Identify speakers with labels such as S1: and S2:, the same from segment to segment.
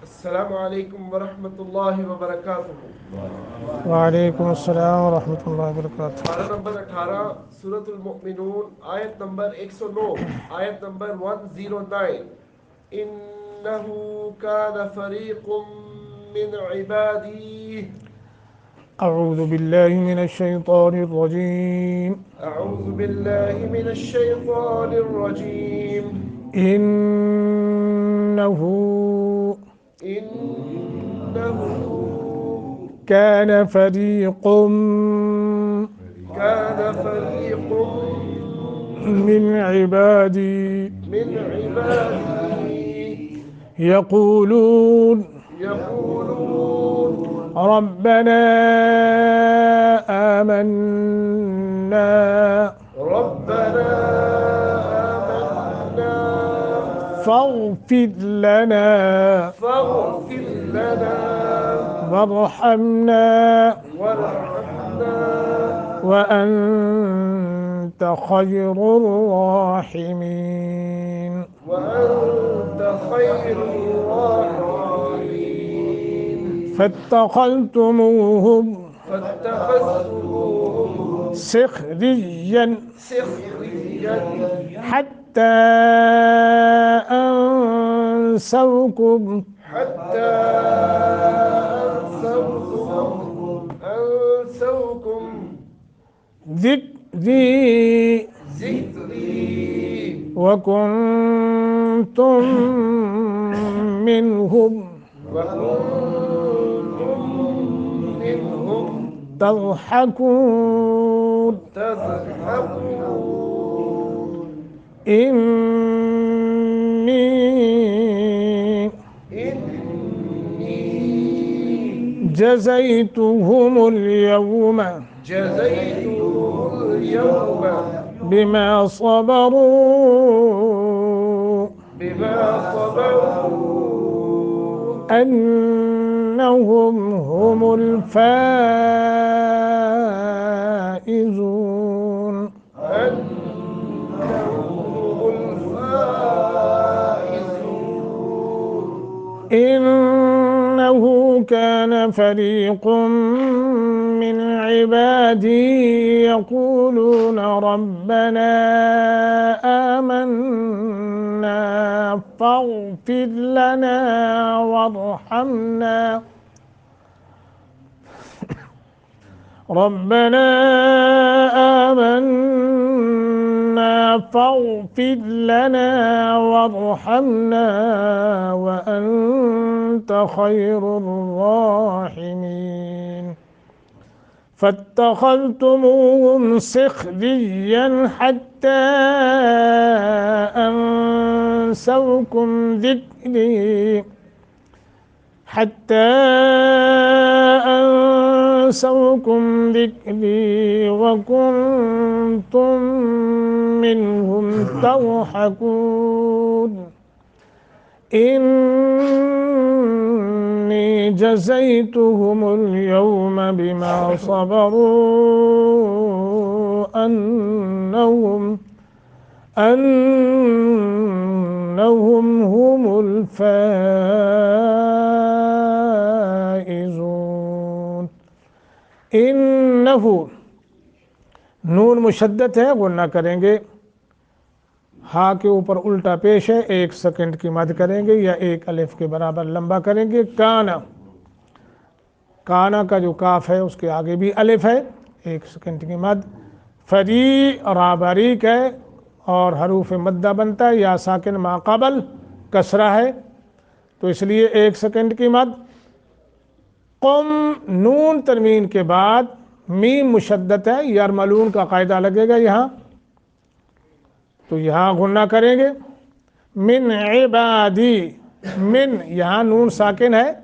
S1: अस्सलामु अलैकुम वरहमतुल्लाहि वबरकातुहू।
S2: वालेकुम अस्सलाम वरहमतुल्लाहि वबरकातुह।
S1: पारा नंबर 18 सूरतुल मुमिनून, आयत नंबर 109, आयत नंबर 109। इन्नहु कान फरीकुम मिन इबादी।
S2: अऊज़ु बिल्लाहि मिनश शैतानिर रजीम।
S1: अऊज़ु बिल्लाहि मिनश शैतानिर रजीम।
S2: इन्नहु
S1: इन्नहु
S2: कान फरीक़ुम
S1: कान फरीकुम
S2: मिन इबादी
S1: मिन इबादी
S2: यक़ूलून
S1: यक़ूलून
S2: रब्बना आमन्ना
S1: रब्बना आमन्ना
S2: फ़ाग़फ़िर लना
S1: फ़ाग़फ़िर लना
S2: वरहमना
S1: वरहमना
S2: वअन्त खैरुर राहिमीन।
S1: वअन्त खैरुर राहिमीन।
S2: फत्तखज़्तुमूहुम
S1: फत्तखज़्तुमूहुम
S2: सिख़रिय्यन
S1: सिख़रिय्यन
S2: हत्ता अंसवकुम
S1: हत्ता अंसौकुम
S2: ज़िक्री
S1: ज़िक्री
S2: वकुन्तुम मिनहुम
S1: वकुन्तुम मिनहुम
S2: तज़हकून।
S1: तज़हकून।
S2: इन्नी
S1: इन्नी
S2: जज़ैतुहुमुल यौम
S1: जज़ैतुहुमुल यौम
S2: बिमा सबरू
S1: बिमा सबरू
S2: अन्नहुम हुमुल फाइज़ून।
S1: अन्नहुमुल फाइज़ून।
S2: इन्नहु कान फरीक़ुम मिन इबादी यक़ूलून रब्बना आमन्ना फ़ाग़फ़िर लना वरहमना रब्बना आमन्ना फ़ाग़फ़िर लना वरहमना वअन्त खैरुर राहिमीन। फत्तखज़्तुमूहुम सिख़रिय्यन हत्ता अंसवकुम ज़िक्री हत्ता अंसवकुम ज़िक्री वकुन्तुम मिनहुम तज़हकून। इन्नी जज़ैतुहुमुल यौम बिमा सबरू अन्नहुम हुमुल फाइज़ून। इन्नहु नून मुशद्दद है, गुन्ना करेंगे। हा के ऊपर उल्टा पेश है, 1 सेकंड की मद करेंगे या 1 अलिफ के बराबर लंबा करेंगे। काना, काना का जो काफ है उसके आगे भी अलिफ है, 1 सेकंड की मद। फरी रा बारीक है और हरूफ मद्दा बनता है, या साकिन माक़बल कसरा है तो इसलिए 1 सेकंड की मद। क़ुम नून तरमीन के बाद मीम मुशद्दद है, यरमलून का कायदा लगेगा यहाँ, तो यहाँ गुन्ना करेंगे। मिन इबादी, मिन यहाँ नून साकिन है,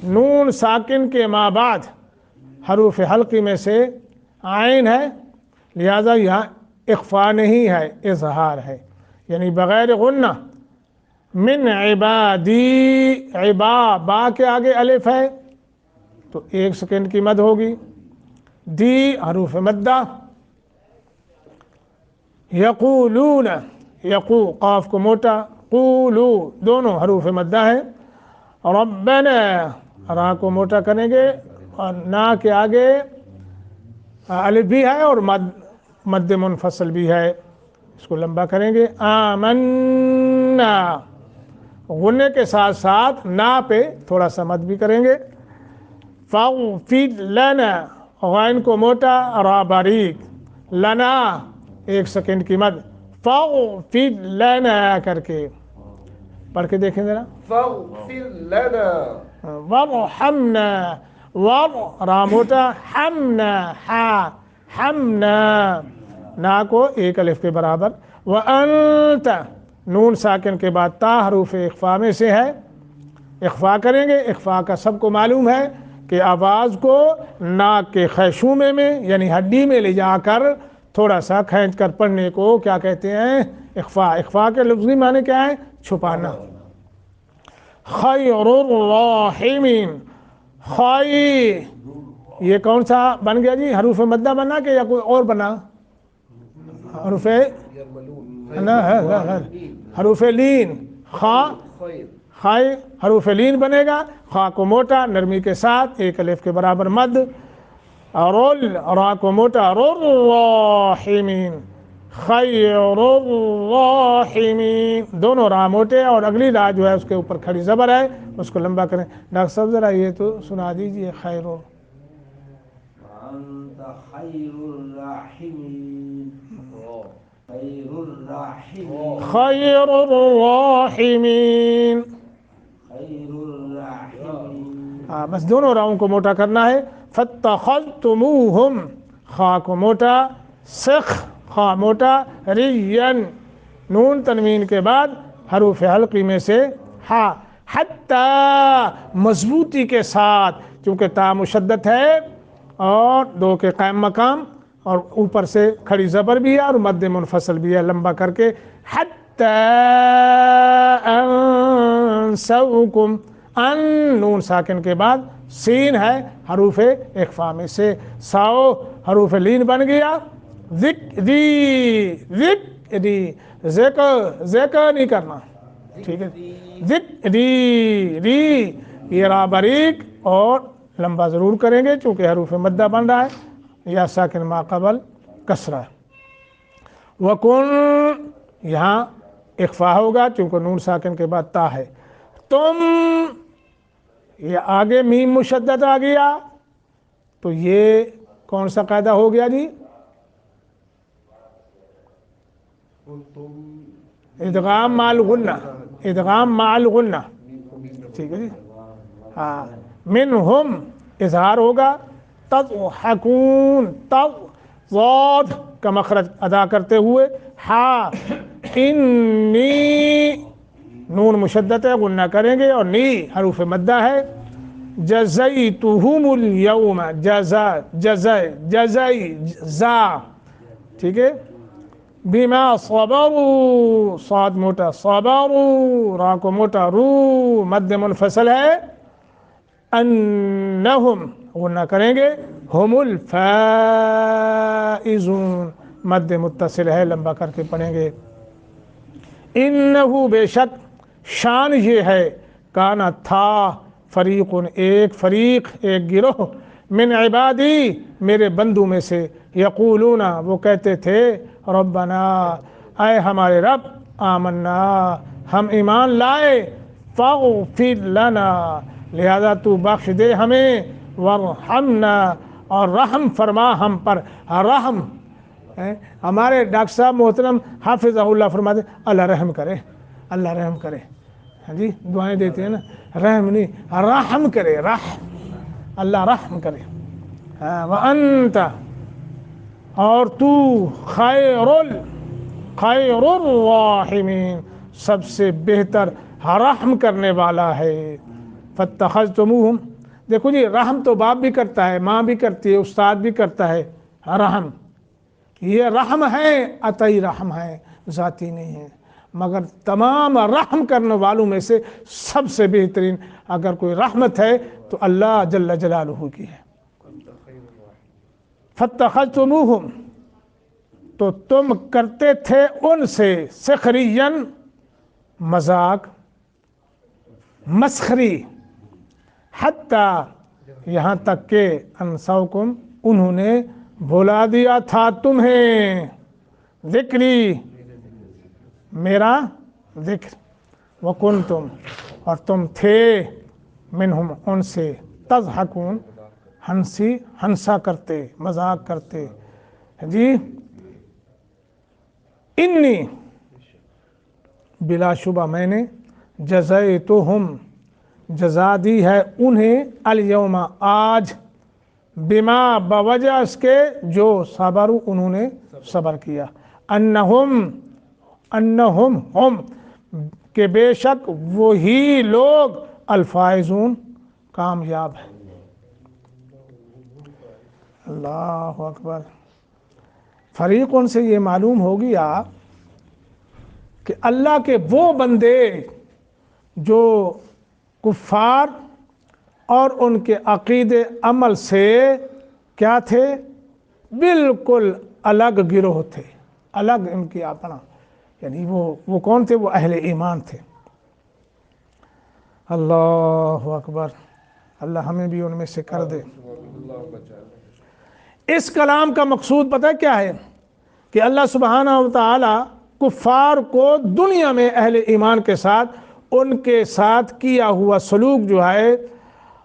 S2: नून साकिन के माबाद हरूफ हल्की में से आइन है, लिहाजा यहाँ इख्फा नहीं है, इजहार है, यानी बग़ैर गुन्ना। मिन इबादी, इबा बा के आगे अलिफ है तो 1 सेकंड की मद होगी। दी हरूफ मद्दा। यक़ूलून, यक़ू काफ को मोटा, क़ूलू दोनों हरूफ मद्दा है। रब्बना रा को मोटा करेंगे और ना के आगे अलिफ भी है और मद मुनफसल भी है, इसको लंबा करेंगे। आमन्ना गुन्ने के साथ साथ ना पे थोड़ा सा मद भी करेंगे। फ़ग़फ़िर लना गैन को मोटा रा बारीक, लना 1 सेकंड की मद, फ़ग़फ़िर लना करके पढ़ के देखें जरा।
S1: فاغفر لنا
S2: वरहमना वर रा मोटा, हमना हा हमना ना को 1 अलिफ के बराबर। व अंत नून साकिन के बाद ता हरूफ इख्फा में से है, इख्फा करेंगे। इख्फा का सबको मालूम है कि आवाज़ को नाक के खैशूमे में यानी हड्डी में ले जाकर थोड़ा सा खींच कर पढ़ने को क्या कहते हैं? इख्फा। इख्फा के लफ्ज़ी माने क्या है? छुपाना। खैरुर राहिमीन, खै ये कौन सा बन गया जी? हरूफ मद्दा बना के या कोई और बना? हरूफ हरूफ लीन, खा
S1: خير
S2: खाए हरूफ लीन बनेगा। खा को मोटा नरमी के साथ 1 अलिफ के बराबर मद। रोल रा को मोटा रुर राहिमीन, खैरुर राहिमीन, दोनों रा मोटे और अगली रा जो है उसके ऊपर खड़ी ज़बर है, उसको लंबा करें। डॉक्टर साहब ज़रा ये तो सुना दीजिए खैरुर।
S3: وأنت خير الراحمين خير الراحمين
S2: खैरुर राहिमीन,
S3: خير الراحمين
S2: हाँ बस दोनों राहों को मोटा करना है। फत्तखज़्तुमूहुम, खा को मोटा, सिख खा मोटा, रियन नून तनवीन के बाद हरूफ हल्की में से हा, हत्ता मजबूती के साथ, क्योंकि ता मुशद्दत है और 2 के कायम मकाम और ऊपर से खड़ी ज़बर भी है और मद मुनफसल भी है, लंबा करके हत्ता अंसौकुम, अन नून साकिन के बाद सीन है हरूफ इख्फा में से, साओ हरूफ लीन बन गया। ज़िक्री ज़िक्री, ज़िक्र नहीं करना, ठीक है। ज़िक्री री ये रा बारीक और लंबा ज़रूर करेंगे चूँकि हरूफ मद्दा बन रहा है, या साकिन माक़बल कसरा। वकुन यहाँ इख्फा होगा चूँकि नून साकिन के बाद ता है। तुम ये आगे मीम मुशद्दद आ गया तो ये कौन सा कायदा हो गया जी? इदगाम माल गुन्ना, इदगाम माल गुन्ना, ठीक है जी। हाँ मिनहुम इजहार होगा। तज़हकून, तज़ ज़ाद का मखरज अदा करते हुए हा, इन्नी नून मुशद्दत है गुन्ना करेंगे और नी हरूफ मद्दा है। जज़ैतुहुमुल यौम, जज़ा जज़ै जज़ै जा, ठीक है। बिमा सबरू, साद मोटा, सबरू रा को मोटा, रू मद मुनफसल है। अन्नहुम गुन्ना करेंगे। हुमुल फाइजून मद मुत्तसिल है, लंबा करके पढ़ेंगे। इन्नहु बेशक शान ये है, काना था, फरीक़ुन एक फरीक़ एक गिरोह, मिन इबादी मेरे बंदू में से, यक़ूलूना वो कहते थे, रब्बना आए हमारे रब, आमन्ना हम ईमान लाए, फ़ग़फ़िर लना लिहाजा तू बख्श दे हमें, वरहमना और रहम फरमा हम पर। रहम हमारे डॉक्टर साहब मोहतरम हाफिज़हुल्लाह फरमाते अल्लाह रहम करे, अल्लाह रहम करे। हाँ जी दुआएं देते हैं ना, रहम नहीं रहम करे, अल्लाह रहम करे। हाँ व अंत और तू खैरुल राहिमीन सबसे बेहतर रहम करने वाला है। फत्तखज़्तुमूहुम, देखो जी रहम तो बाप भी करता है, माँ भी करती है, उस्ताद भी करता है। रहम ये रहम है, अतई रहम है, ज़ाती नहीं है। मगर तमाम रहम करने वालों में से सबसे बेहतरीन अगर कोई रहमत है तो अल्लाह जल्ल जलालुहु की है। फत्तखज़्तुमूहुम तो तुम करते थे उनसे सखरियन मजाक, मस्खरी حتی یہاں تک کہ انسوکم انہوں نے بھلا دیا تھا تمہیں ذکری میرا ذکر وکنتم اور تم تھے منہم ان سے تضحکون ہنسا کرتے مذاق کرتے جی انی بلا شبہ میں نے جزیتہم جزا دی ہے انہیں الیوم آج بما بوجہ اس کے جو صبروا انہوں نے صبر کیا انہم ہم کہ بے شک وہی لوگ الفائزون کامیاب ہیں. اللہ اکبر. فریقوں سے یہ معلوم ہو گیا کہ اللہ کے وہ بندے جو کفار اور ان کے عقیدے عمل سے کیا تھے بالکل الگ گروہ تھے, الگ ان کی اپنا, یعنی وہ کون تھے؟ وہ اہل ایمان تھے. اللہ اکبر. اللہ ہمیں بھی ان میں سے کر دے. اس کلام کا مقصود پتہ کیا ہے؟ کہ اللہ سبحانہ و تعالی کفار کو دنیا میں اہل ایمان کے ساتھ ان کے ساتھ کیا ہوا سلوک جو ہے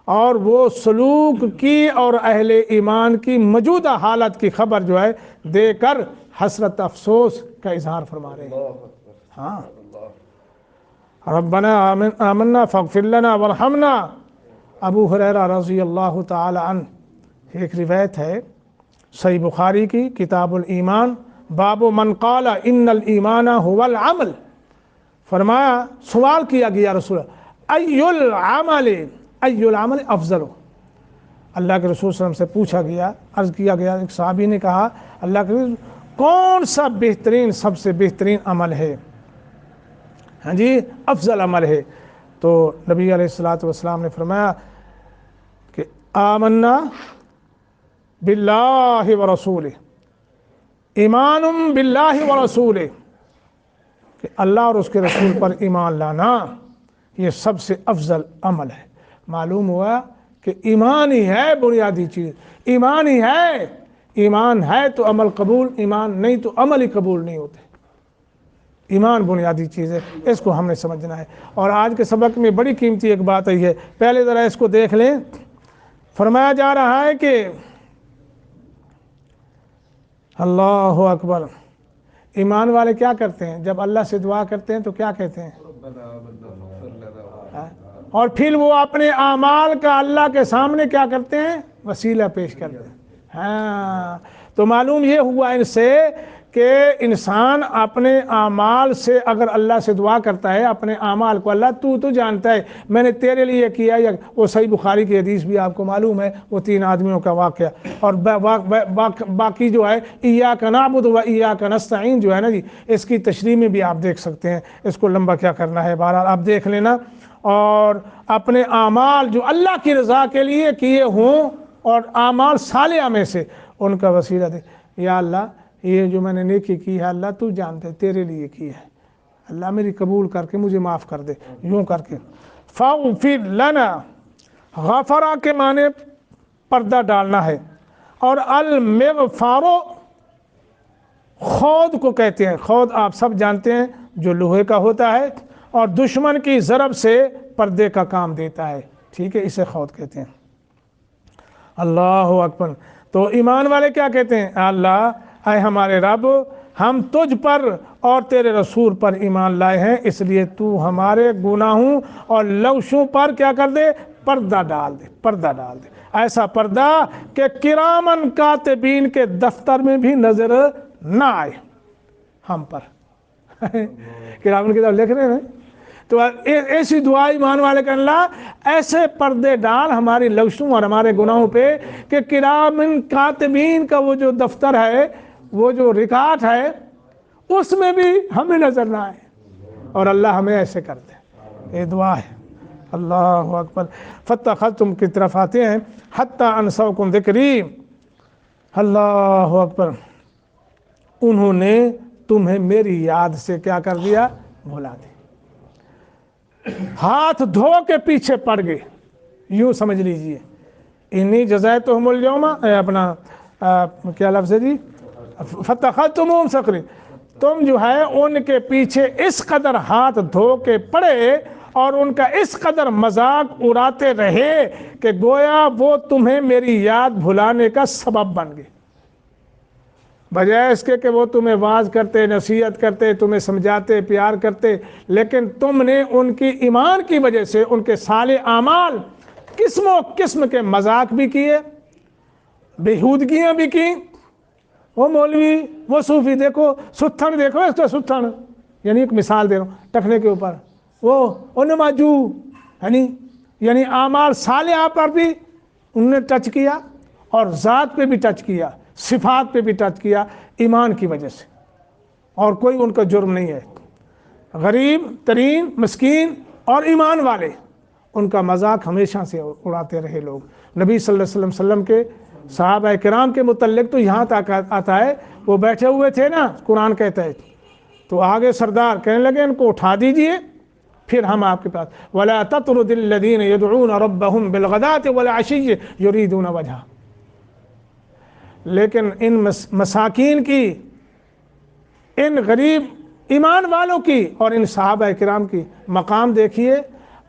S2: اور وہ سلوک کی اور اہل ایمان کی موجودہ حالت کی خبر جو ہے دے کر حسرت افسوس کا اظہار فرما رہے ہیں. ہاں, ربنا آمنا فاغفر لنا وارحمنا. ابو ہریرہ رضی اللہ تعالی عنہ, ایک روایت ہے صحیح بخاری کی کتاب الایمان, باب من قال ان الایمان هو العمل. فرمایا, سوال کیا گیا رسول ای العمل افضل. اللہ کے رسول صلی اللہ علیہ وسلم سے پوچھا گیا, عرض کیا گیا, ایک صحابی نے کہا اللہ کے رسول کون سا بہترین سب سے بہترین عمل ہے؟ ہاں جی, افضل عمل ہے. تو نبی علیہ الصلوۃ والسلام نے فرمایا کہ آمنا باللہ ورسولہ, ایمان باللہ ورسولہ, کہ اللہ اور اس کے رسول پر ایمان لانا یہ سب سے افضل عمل ہے. معلوم ہوا کہ ایمان ہی ہے بنیادی چیز, ایمان ہی ہے. ایمان ہے تو عمل قبول, ایمان نہیں تو عمل ہی قبول نہیں ہوتے. ایمان بنیادی چیز ہے, اس کو ہم نے سمجھنا ہے. اور آج کے سبق میں بڑی قیمتی ایک بات آئی ہے, پہلے ذرا اس کو دیکھ لیں. فرمایا جا رہا ہے کہ اللہ اکبر, ایمان والے کیا کرتے ہیں جب اللہ سے دعا کرتے ہیں تو کیا کہتے ہیں؟ اور پھر وہ اپنے اعمال کا اللہ کے سامنے کیا کرتے ہیں؟ وسیلہ پیش کرتے ہیں. ہاں, تو معلوم یہ ہوا ان سے کہ انسان اپنے اعمال سے اگر اللہ سے دعا کرتا ہے, اپنے اعمال کو اللہ تو جانتا ہے میں نے تیرے لیے کیا. یا وہ صحیح بخاری کی حدیث بھی آپ کو معلوم ہے, وہ 3 آدمیوں کا واقعہ, اور باقی جو ہے ایاک نعبد و ایاک نستعین جو ہے نا جی, اس کی تشریح میں بھی آپ دیکھ سکتے ہیں. اس کو لمبا کیا کرنا ہے, بہرحال آپ دیکھ لینا. اور اپنے اعمال جو اللہ کی رضا کے لیے کیے ہوں اور اعمال صالحہ میں سے ان کا وسیلہ دے. یا اللہ یہ جو میں نے نیکی کی ہے اللہ تو جانتے ہے, تیرے لیے کی ہے, اللہ میری قبول کر کے مجھے معاف کر دے. یوں کر کے فاغفر لنا, غفرہ کے معنی پردہ ڈالنا ہے, اور المغفار خود کو کہتے ہیں. خود آپ سب جانتے ہیں جو لوہے کا ہوتا ہے اور دشمن کی ضرب سے پردے کا کام دیتا ہے, ٹھیک ہے, اسے خود کہتے ہیں. اللہ اکبر. تو ایمان والے کیا کہتے ہیں؟ اللہ اے ہمارے رب, ہم تجھ پر اور تیرے رسول پر ایمان لائے ہیں, اس لیے تو ہمارے گناہوں اور لغزشوں پر کیا کر دے؟ پردہ ڈال دے, پردہ ڈال دے. ایسا پردہ کہ کرامن کاتبین کے دفتر میں بھی نظر نہ آئے ہم پر. کرامن کی طرف لکھ رہے ہیں. تو ایسی دعا ایمان والے کہ اللہ ایسے پردے ڈال ہماری لغزشوں اور ہمارے گناہوں پہ کہ کرامن کاتبین کا وہ جو دفتر ہے, وہ جو ریکارڈ ہے, اس میں بھی ہمیں نظر نہ آئے, اور اللہ ہمیں ایسے کر دے. یہ دعا ہے. اللہ اکبر. فاتخذتم کی طرف آتے ہیں حتی انسوکم ذکری. اللہ اکبر. انہوں نے تمہیں میری یاد سے کیا کر دیا؟ بھلا دیا. ہاتھ دھو کے پیچھے پڑ گئے. यूँ समझ लीजिए, इन्हीं जज़ायतुहुम अल-यौमा, अपना क्या लफ्ज़ है जी, फत्तखज़्तुमूहुम सखरिन, तुम जो है उनके पीछे इस कदर हाथ धो के पड़े और उनका इस कदर मजाक उड़ाते रहे कि गोया वो तुम्हें मेरी याद भुलाने का सबब बन गए, बजाय इसके कि वो तुम्हें वाज करते, नसीहत करते, तुम्हें समझाते, प्यार करते, लेकिन तुमने उनकी ईमान की वजह से उनके साले आमाल किस्मों किस्म के मजाक भी किए, बेहूदगियाँ भी की। वो मौलवी, वो सूफी, देखो सुत्थन, देखो इसका सुत्थन, यानी एक मिसाल दे रहा हूँ टखने के ऊपर, वो नमाजू, यानी आमाल साले आप पर भी उन्होंने टच किया और ज़ात पे भी टच किया, सिफात पे भी टच किया, ईमान की वजह से, और कोई उनका जुर्म नहीं है। गरीब तरीन, मस्कीन और ईमान वाले, उनका मजाक हमेशा से उड़ाते रहे लोग। नबी सल्लल्लाहु अलैहि वसल्लम के सहाबा किराम के मुतल्लिक तो यहाँ तक आता है, वो बैठे हुए थे ना, कुरान कहता है, तो आगे सरदार कहने लगे इनको उठा दीजिए, फिर हम आपके पास, वला ततरुदिल्लज़ीन यदऊन रब्बहुम बिलगदाति वल अशिय्यि युरीदून वजहा। लेकिन इन मसाकीन की, इन गरीब ईमान वालों की और इन सहाबा किराम की मकाम देखिए।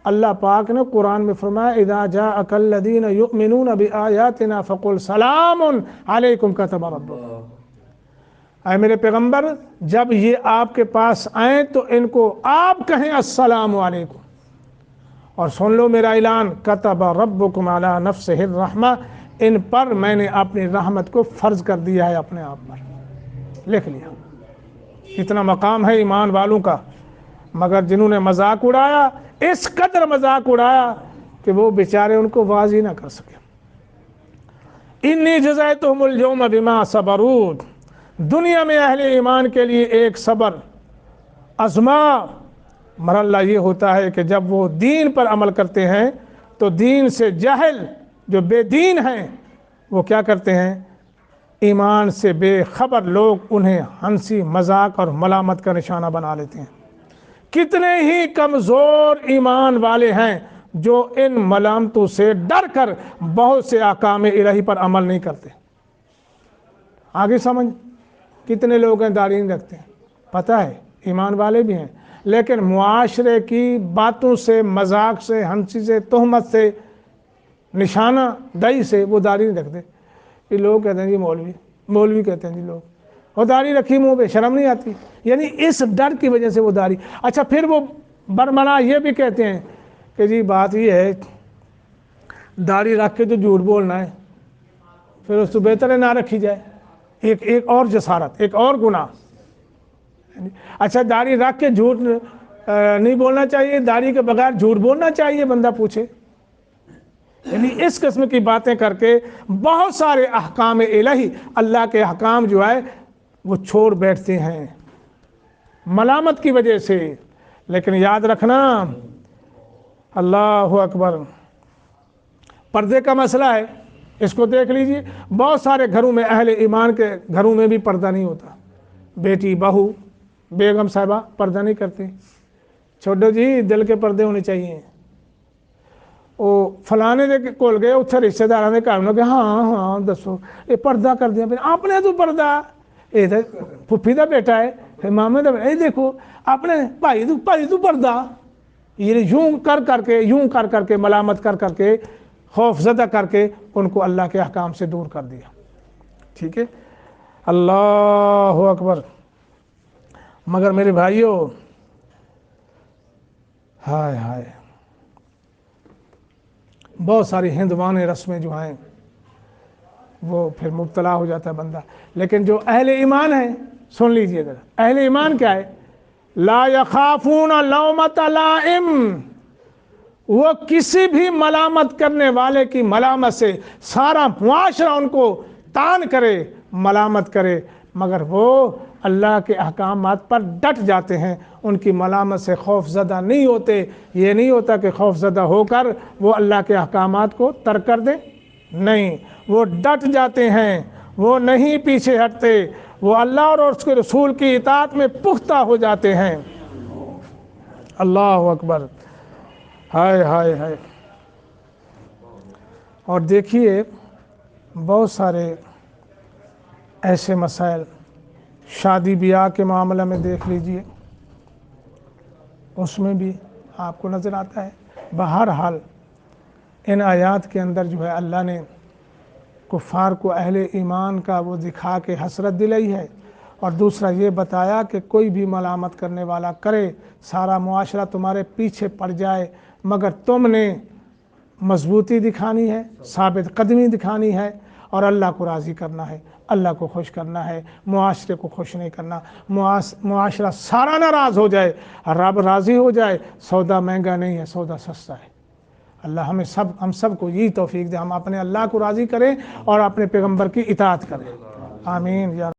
S2: अल्लाह पाक ने कुरान में फरमाया, इज़ा जाअकल्लज़ीना युमिनूना बिआयातिना फ़कुल सलामुन अलैकुम कतबा रब्बुकुम। ऐ मेरे पैगंबर, जब ये आपके पास आए तो इनको आप कहें अस्सलामु अलैकुम, और सुन लो मेरा ऐलान, कतबा रब्बुकुम अला नफ्सिहिर रहमा, इन पर मैंने अपनी रहमत को फ़र्ज कर दिया है, अपने आप पर लिख लिया। इतना मकाम है ईमान वालों का, मगर जिन्होंने मजाक उड़ाया, इस कदर मजाक उड़ाया कि वो बेचारे उनको वाज ही ना कर सके। इन्नी जज़ायतुहुमुल यौमा बिमा सबरू, दुनिया में अहले ईमान के लिए एक सबर अज़मा मरल्ला ये होता है कि जब वो दीन पर अमल करते हैं तो दीन से जाहिल जो बेदीन हैं वो क्या करते हैं, ईमान से बेखबर लोग उन्हें हंसी मजाक और मलामत का निशाना बना लेते हैं। कितने ही कमज़ोर ईमान वाले हैं जो इन मलामतों से डर कर बहुत से अहकाम इलाही पर अमल नहीं करते। आगे समझ, कितने लोग हैं दाढ़ी नहीं रखते हैं, पता है ईमान वाले भी हैं, लेकिन मुआशरे की बातों से, मजाक से, हंसी से, तोहमत से, निशाना दई से वो दाढ़ी नहीं रखते। ये लोग कहते हैं जी मौलवी कहते हैं जी लोग, और दाढ़ी रखी मुंह पे, शर्म नहीं आती, यानी इस डर की वजह से वो दाढ़ी। अच्छा, फिर वो बरमला ये भी कहते हैं कि जी बात ये है, दाढ़ी रख के तो झूठ बोलना है, फिर उससे बेहतर है ना रखी जाए। एक और जसारत, एक और गुनाह। अच्छा, दाढ़ी रख के झूठ नहीं बोलना चाहिए, दाढ़ी के बगैर झूठ बोलना चाहिए, बंदा पूछे। यानी इस किस्म की बातें करके बहुत सारे अहकाम इलाही, अल्लाह के अहकाम जो है वो छोड़ बैठते हैं मलामत की वजह से। लेकिन याद रखना, अल्लाह अकबर, पर्दे का मसला है, इसको देख लीजिए। बहुत सारे घरों में, अहले ईमान के घरों में भी पर्दा नहीं होता। बेटी, बहू, बेगम साहिबा पर्दा नहीं करती। छोड़ो जी, दिल के पर्दे होने चाहिए। वो फलाने दे कोल गए, उत्थे रिश्तेदार ने घर कि हाँ हाँ दसो ये पर्दा कर दिया, फिर आपने तो पर्दा, ये तो फुफी का बेटा है, फिर मामे का, ये देखो अपने भाई तू पर्दा। ये यूं कर करके मलामत कर करके, खौफजदा करके उनको अल्लाह के अहकाम से दूर कर दिया। ठीक है, अल्लाह अकबर। मगर मेरे भाइयों, हाय हाय, बहुत सारी हिंदवाने रस्में जो हैं वो फिर मुब्तला हो जाता है बंदा। लेकिन जो अहले ईमान है, सुन लीजिए ज़रा, अहले ईमान क्या है, ला यखाफून लौमत लाइम, वो किसी भी मलामत करने वाले की मलामत से सारा मुआशरा उनको तान करे, मलामत करे, मगर वो अल्लाह के अहकामात पर डट जाते हैं, उनकी मलामत से खौफज़दा नहीं होते। ये नहीं होता कि खौफज़दा होकर वो अल्लाह के अहकामात को तर्क कर दें, नहीं, वो डट जाते हैं, वो नहीं पीछे हटते, वो अल्लाह और उसके रसूल की इताअत में पुख्ता हो जाते हैं। अल्लाह अकबर, हाय हाय हाय। اور دیکھیے بہت سارے ایسے مسائل شادی بیاہ کے معاملے میں دیکھ لیجئے، اس میں بھی آپ کو نظر آتا ہے۔ بہرحال ان آیات کے اندر جو ہے اللہ نے کفار کو اہل ایمان کا وہ دکھا کے حسرت دلائی ہے، اور دوسرا یہ بتایا کہ کوئی بھی ملامت کرنے والا کرے، سارا معاشرہ تمہارے پیچھے پڑ جائے، مگر تم نے مضبوطی دکھانی ہے، ثابت قدمی دکھانی ہے، اور اللہ کو راضی کرنا ہے، اللہ کو خوش کرنا ہے، معاشرے کو خوش نہیں کرنا۔ معاشرہ سارا ناراض ہو جائے، رب راضی ہو جائے، سودا مہنگا نہیں ہے، سودا سستا ہے۔ اللہ ہم سب کو یہی توفیق دے، ہم اپنے اللہ کو راضی کریں اور اپنے پیغمبر کی اطاعت کریں۔ آمین یا